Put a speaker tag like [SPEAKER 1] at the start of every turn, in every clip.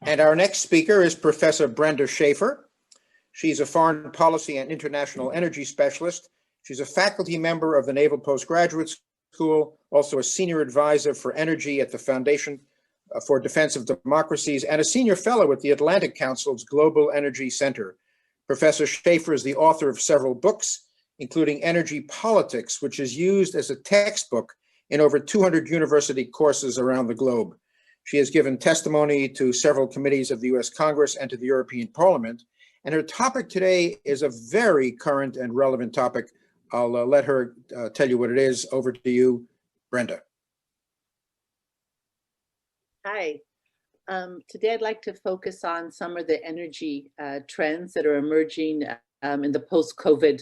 [SPEAKER 1] And our next speaker is Professor Brenda Shaffer. She's a foreign policy and international energy specialist. She's a faculty member of the Naval Post Graduate School, also a senior advisor for energy at the Foundation for Defense of Democracies, and a senior fellow at the Atlantic Council's Global Energy Center. Professor Shaffer is the author of several books, including Energy Politics, which is used as a textbook in over 200 university courses around the globe. She has given testimony to several committees of the US Congress and to the European Parliament. And her topic today is a very current and relevant topic. I'll let her tell you what it is. Over to you, Brenda.
[SPEAKER 2] Hi. Today I'd like to focus on some of the energy trends that are emerging in the post-COVID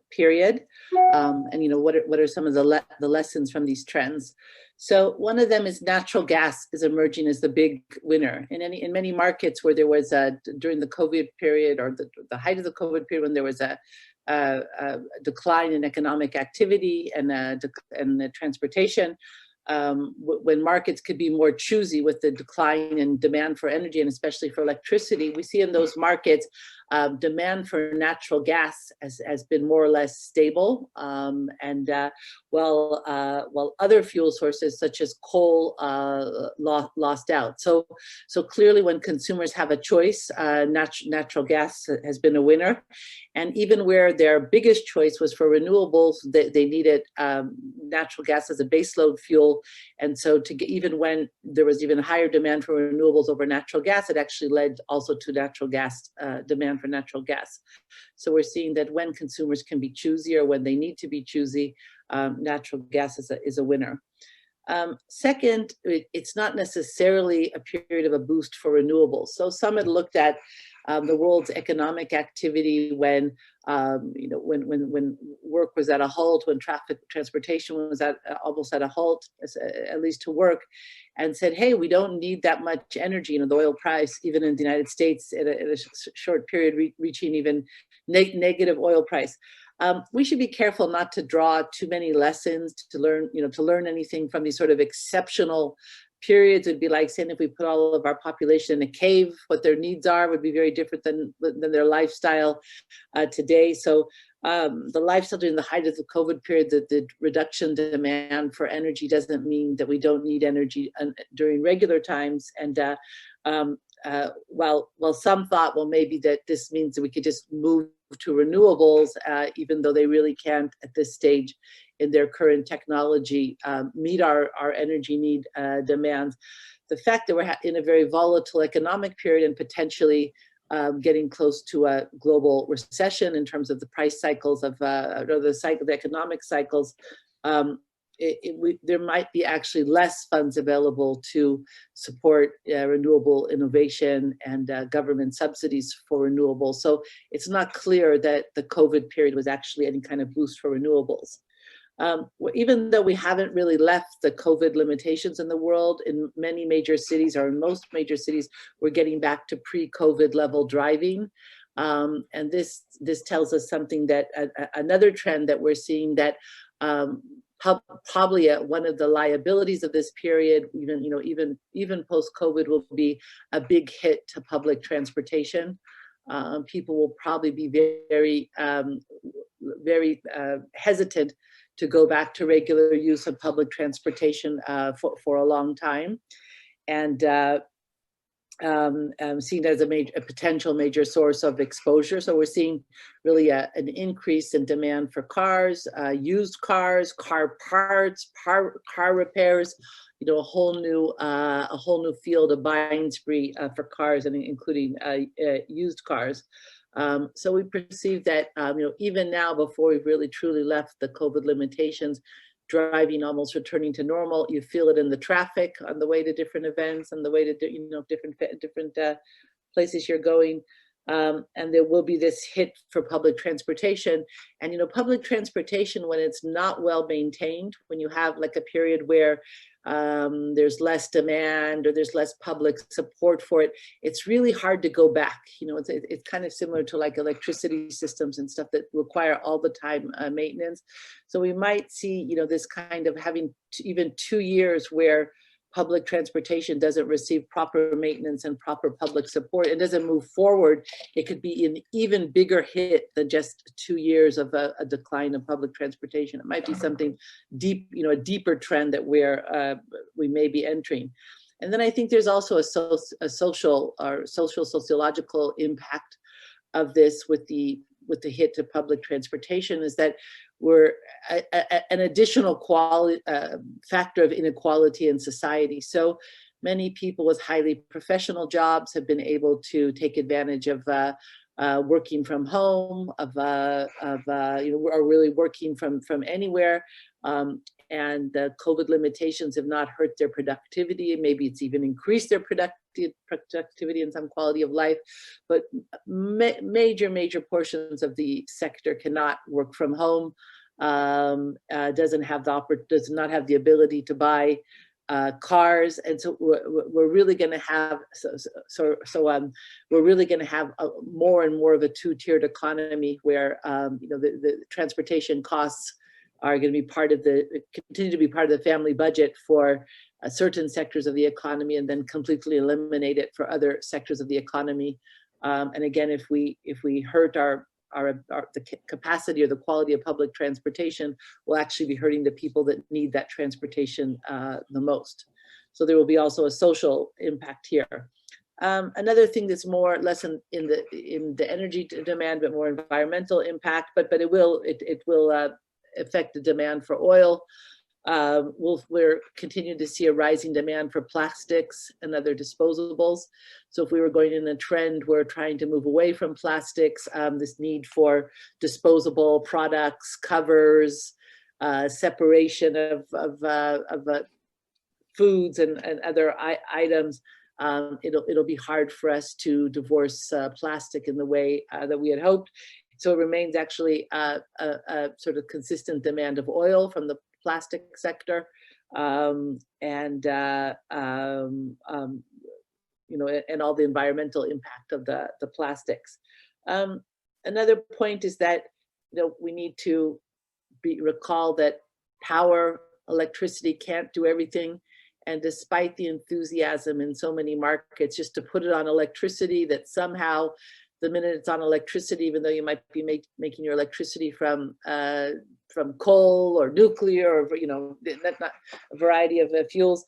[SPEAKER 2] period, and what are some of the lessons from these trends. So one of them is natural gas is emerging as the big winner in many markets where there was during the COVID period or the height of the COVID period, when there was a decline in economic activity and the transportation. When markets could be more choosy with the decline in demand for energy and especially for electricity, we see in those markets demand for natural gas has been more or less stable, while other fuel sources such as coal lost out. So clearly, when consumers have a choice, natural gas has been a winner, and even where their biggest choice was for renewables, they needed natural gas as a baseload fuel, and so even when there was even higher demand for renewables over natural gas, it actually led also to natural gas demand for natural gas. So we're seeing that when consumers can be choosy or when they need to be choosy, natural gas is a winner. Second, it's not necessarily a period of a boost for renewables. So some had looked at the world's economic activity when work was at a halt, when transportation was almost at a halt, at least to work, and said, hey, we don't need that much energy. The oil price, even in the United States, at a short period, reaching even negative oil price. We should be careful not to draw too many lessons to learn anything from these sort of exceptional periods. It'd be like saying if we put all of our population in a cave, what their needs are would be very different than their lifestyle today. So the lifestyle during the height of the COVID period, the reduction demand for energy doesn't mean that we don't need energy during regular times. And while some thought, well, maybe that this means that we could just move to renewables, even though they really can't at this stage in their current technology meet our energy need demands. The fact that we're in a very volatile economic period and potentially getting close to a global recession in terms of the price cycles of the economic cycles, there might be actually less funds available to support renewable innovation and government subsidies for renewables. So it's not clear that the COVID period was actually any kind of boost for renewables. Even though we haven't really left the COVID limitations in the world, in many major cities, or in most major cities, we're getting back to pre-COVID level driving. And this tells us something, that another trend that we're seeing, that probably one of the liabilities of this period, even post-COVID, will be a big hit to public transportation. People will probably be very hesitant to go back to regular use of public transportation for a long time, and seen as a potential major source of exposure. So we're seeing really an increase in demand for cars, used cars, car parts, car repairs. A whole new field of buying spree for cars, and including used cars. So we perceive that even now, before we've really truly left the COVID limitations, driving almost returning to normal. You feel it in the traffic on the way to different events, on the way to different places you're going, and there will be this hit for public transportation. And public transportation, when it's not well maintained, when you have like a period where there's less demand or there's less public support for it, it's really hard to go back. It's kind of similar to like electricity systems and stuff that require all the time maintenance. So we might see, this kind of having even 2 years where public transportation doesn't receive proper maintenance and proper public support, it doesn't move forward, it could be an even bigger hit than just 2 years of a decline of public transportation. It might be something deep, a deeper trend that we may be entering. And then I think there's also a social or sociological impact of this with the hit to public transportation, is that we're an additional factor of inequality in society. So many people with highly professional jobs have been able to take advantage of working from home, or really working from anywhere. And the COVID limitations have not hurt their productivity. Maybe it's even increased their productivity and some quality of life. But major portions of the sector cannot work from home, does not have the ability to buy cars, and so we're really going to have we're really going to have more and more of a two-tiered economy where the transportation costs are going to be continue to be part of the family budget for certain sectors of the economy, and then completely eliminate it for other sectors of the economy. And again, if we hurt the capacity or the quality of public transportation, will actually be hurting the people that need that transportation the most. So there will be also a social impact here. Another thing that's less in the energy demand, but more environmental impact, but it will affect the demand for oil. We're continuing to see a rising demand for plastics and other disposables. So if we were going in a trend, we're trying to move away from plastics, this need for disposable products, covers, separation of foods and other items, it'll be hard for us to divorce plastic in the way that we had hoped. So it remains actually a sort of consistent demand of oil from the plastic sector, and all the environmental impact of the plastics. Another point is that we need to recall that electricity can't do everything. And despite the enthusiasm in so many markets just to put it on electricity, that somehow the minute it's on electricity, even though you might be making your electricity from coal or nuclear or not a variety of fuels,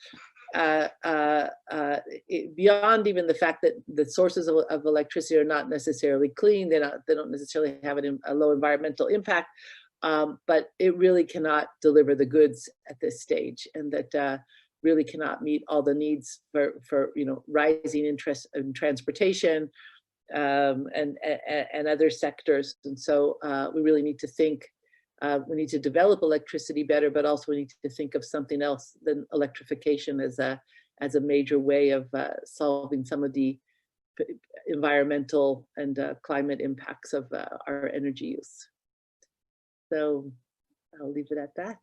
[SPEAKER 2] beyond even the fact that the sources of electricity are not necessarily clean, they don't necessarily have a low environmental impact, but it really cannot deliver the goods at this stage, and that really cannot meet all the needs for rising interest in transportation, and other sectors. And so we really need to think, we need to develop electricity better, but also we need to think of something else than electrification as a major way of solving some of the environmental and climate impacts of our energy use. So I'll leave it at that.